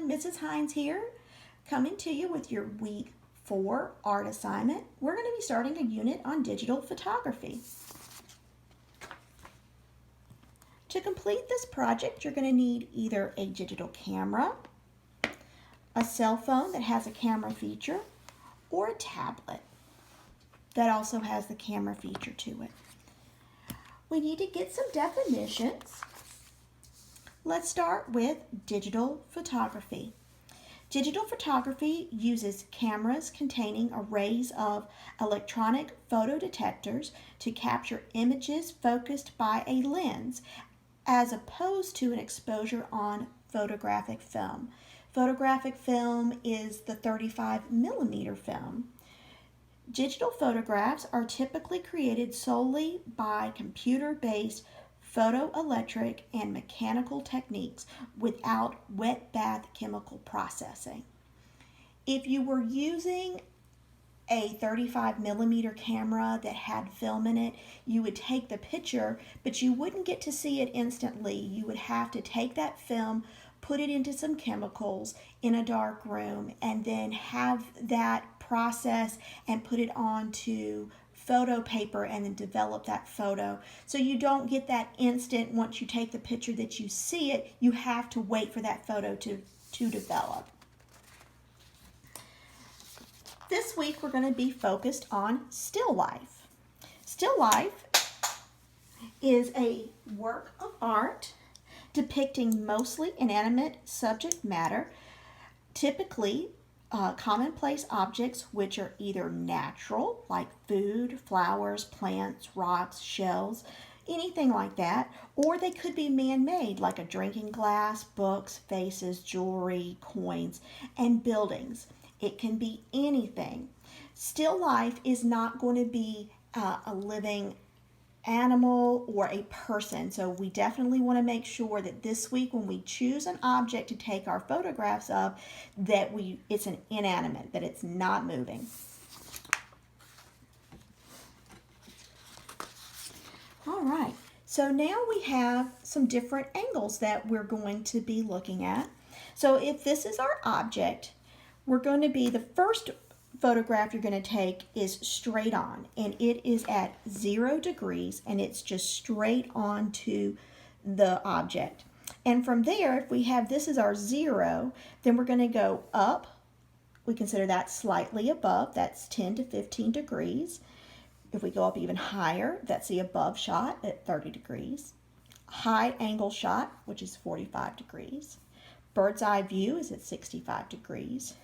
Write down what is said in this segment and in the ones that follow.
everyone, Mrs. Hines here, coming to you with your week 4 art assignment. We're going to be starting a unit on digital photography. To complete this project, you're going to need either a digital camera, a cell phone that has a camera feature, or a tablet that also has the camera feature to it. We need to get some definitions. Let's start with digital photography. Digital photography uses cameras containing arrays of electronic photodetectors to capture images focused by a lens, as opposed to an exposure on photographic film. Photographic film is the 35mm film. Digital photographs are typically created solely by computer-based photoelectric and mechanical techniques without wet bath chemical processing. If you were using a 35mm camera that had film in it, you would take the picture, but you wouldn't get to see it instantly. You would have to take that film, put it into some chemicals in a dark room, and then have that process and put it onto photo paper and then develop that photo. So you don't get that instant once you take the picture that you see it. You have to wait for that photo to develop. This week we're going to be focused on still life. Still life is a work of art depicting mostly inanimate subject matter, typically commonplace objects which are either natural, like food, flowers, plants, rocks, shells, anything like that, or they could be man-made, like a drinking glass, books, faces, jewelry, coins, and buildings. It can be anything. Still life is not going to be a living animal or a person. So we definitely want to make sure that this week when we choose an object to take our photographs of, that it's an inanimate, that it's not moving. All right, so now we have some different angles that we're going to be looking at. So if this is our object, we're going to be, the first photograph you're going to take is straight on, and it is at 0 degrees, and it's just straight on to the object. And from there, if we have this as our 0, then we're going to go up. We consider that slightly above. That's 10 to 15 degrees. If we go up even higher, that's the above shot at 30 degrees. High angle shot, which is 45 degrees. Bird's eye view is at 65 degrees.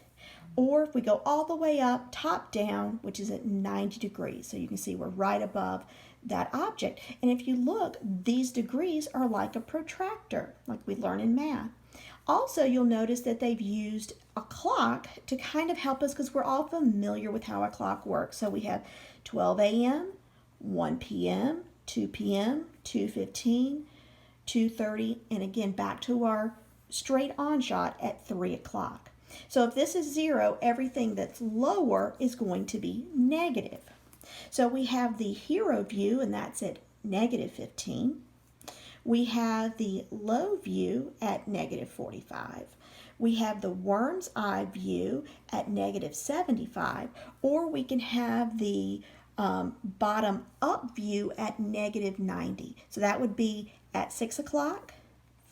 Or if we go all the way up, top down, which is at 90 degrees. So you can see we're right above that object. And if you look, these degrees are like a protractor, like we learn in math. Also, you'll notice that they've used a clock to kind of help us, because we're all familiar with how a clock works. So we have 12 a.m., 1 p.m., 2 p.m., 2:15, 2:30, and again back to our straight on shot at 3 o'clock. So if this is 0, everything that's lower is going to be negative. So we have the hero view, and that's at negative 15. We have the low view at negative 45. We have the worm's eye view at negative 75, or we can have the bottom up view at negative 90. So that would be at 6 o'clock,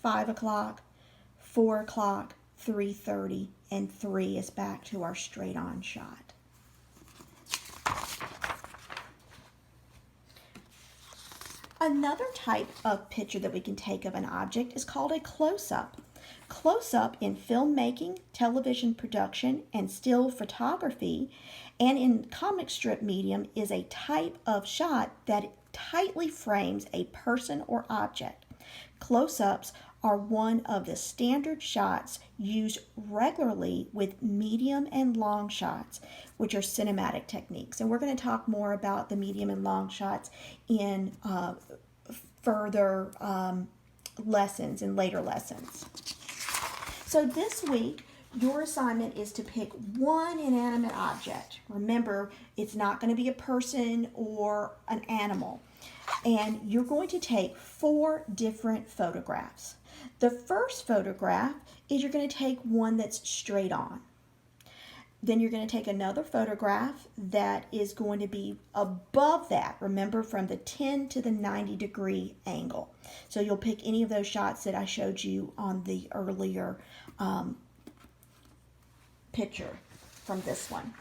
5 o'clock, 4 o'clock, 3:30, and 3 is back to our straight on shot. Another type of picture that we can take of an object is called a close-up. Close-up in filmmaking, television production, and still photography, and in comic strip medium, is a type of shot that tightly frames a person or object. Close-ups are one of the standard shots used regularly with medium and long shots, which are cinematic techniques. And we're going to talk more about the medium and long shots in further lessons, in later lessons. So this week, your assignment is to pick one inanimate object. Remember, it's not going to be a person or an animal. and you're going to take 4 different photographs. The first photograph is you're going to take one that's straight on. Then you're going to take another photograph that is going to be above that, remember, from the 10 to the 90-degree angle. So you'll pick any of those shots that I showed you on the earlier picture from this one.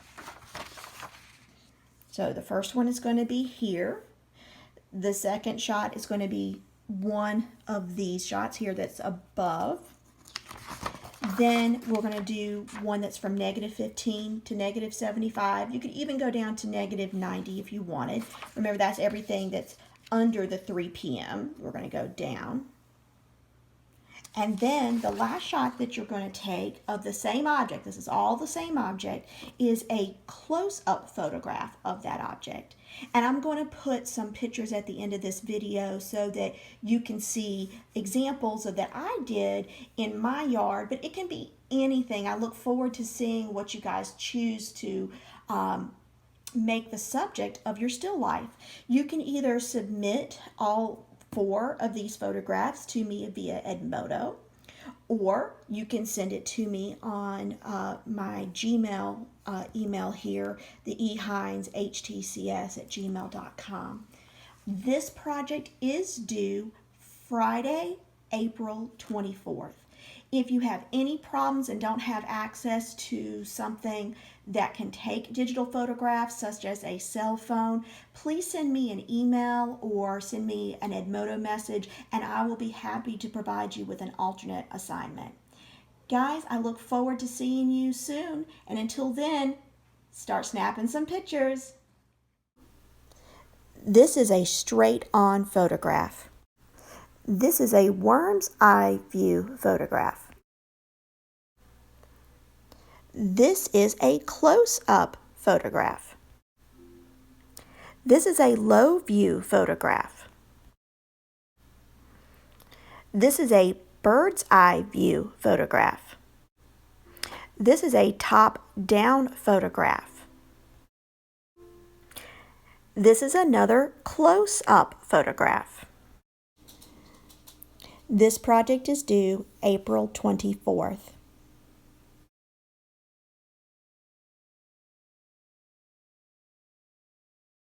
So the first one is going to be here. The second shot is going to be one of these shots here that's above. Then we're going to do one that's from -15 to -75. You could even go down to -90 if you wanted. Remember, that's everything that's under the 3 p.m. We're going to go down. And then the last shot that you're going to take of the same object, this is all the same object, is a close-up photograph of that object. And I'm going to put some pictures at the end of this video so that you can see examples of that I did in my yard, but it can be anything. I look forward to seeing what you guys choose to make the subject of your still life. You can either submit all 4 of these photographs to me via Edmodo, or you can send it to me on my Gmail email here, the ehines@htcs@gmail.com. This project is due Friday, April 24th. If you have any problems and don't have access to something that can take digital photographs, such as a cell phone, please send me an email or send me an Edmodo message, and I will be happy to provide you with an alternate assignment. Guys, I look forward to seeing you soon, and until then, start snapping some pictures. This is a straight-on photograph. This is a worm's eye view photograph. This is a close-up photograph. This is a low view photograph. This is a bird's eye view photograph. This is a top-down photograph. This is another close-up photograph. This project is due April 24th.